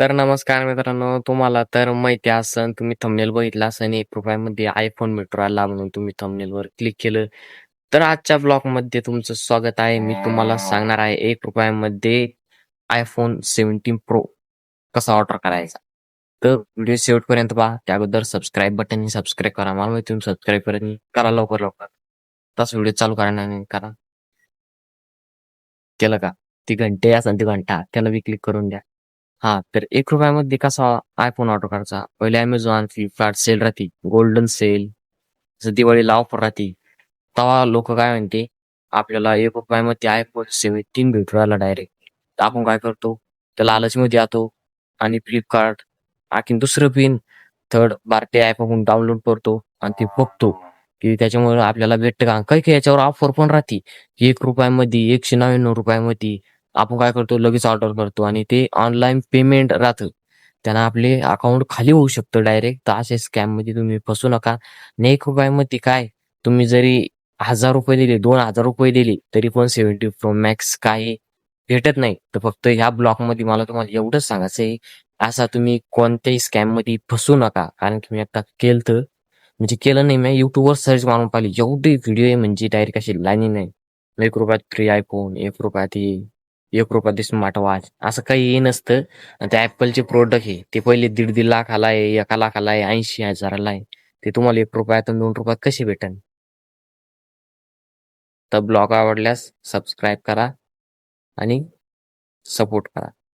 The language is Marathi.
तर नमस्कार मित्रांनो, तुम्हाला तर माहिती असन, तुम्ही थंबनेल बघितला असन, ₹1 iPhone मिळतो राहिला म्हणून तुम्ही थंबनेलवर क्लिक केलं. तर आजच्या ब्लॉगमध्ये तुमचं स्वागत आहे. मी तुम्हाला सांगणार आहे ₹1 iPhone 17 Pro कसा ऑर्डर करायचा. तर व्हिडिओ शेवटपर्यंत पहा. त्या अगोदर सबस्क्राईब बटननी सबस्क्राईब करा. मला माहिती तुम्ही सबस्क्राईब करत नाही. करा लवकर, लवकर. तसाच व्हिडिओ चालू करा आणि करा. केलं का? ती घंटी असेल ती घंटा त्याला बी क्लिक करून द्या. हां, तर ₹1 कसा iPhone ऑर्डर करायचा? पहिले Amazon, Flipkart सेल राहते, गोल्डन सेल, जसं दिवाळीला ऑफर राहते. तेव्हा लोकं काय म्हणते, आपल्याला ₹1 iPhone 17 भेटू राहिला डायरेक्ट. तर आपण काय करतो, त्या लालचमध्ये जातो आणि Flipkart आणखीन दुसरं पिन थर्ड पार्टी ॲप आपण डाउनलोड करतो आणि ते बघतो, की त्याच्यामुळे आपल्याला भेटतं का? काही-काही याच्यावर ऑफर पण राहते. ₹1 मध्ये ₹199 मध्ये आपण काय करतो लगेच ऑर्डर करतो आणि ते ऑनलाईन पेमेंट राहतं. त्यानं आपले अकाउंट खाली होऊ शकतं डायरेक्ट. तर अशा स्कॅममध्ये तुम्ही फसू नका. आणि ₹1 मध्ये काय तुम्ही जरी ₹1000 दिले, ₹2000 दिले, तरी पण 70 प्रो मॅक्स काही भेटत नाही. तर फक्त ह्या ब्लॉगमध्ये मला तुम्हाला एवढंच सांगायचं आहे, असा तुम्ही कोणत्याही स्कॅममध्ये फसू नका. कारण की मी एकदा केलतं. म्हणजे केलं नाही मी YouTubeवर सर्च मारून पाहिली. एवढे व्हिडिओ आहे म्हणजे डायरेक्ट अशी लाईनीनं आहे. ₹1 फ्री iPhone, ₹1 ते ₹1 ते स्मार्ट वॉच असं काही नसतं. आणि ते Appleचे प्रॉडक्ट आहे. ते पहिले 1.5 लाखाला आहे, 1 लाखाला आहे, 80,000ला आहे. ते तुम्हाला ₹1 आणि ₹2 कसे भेटेल? तर ब्लॉग आवडल्यास सबस्क्राईब करा आणि सपोर्ट करा.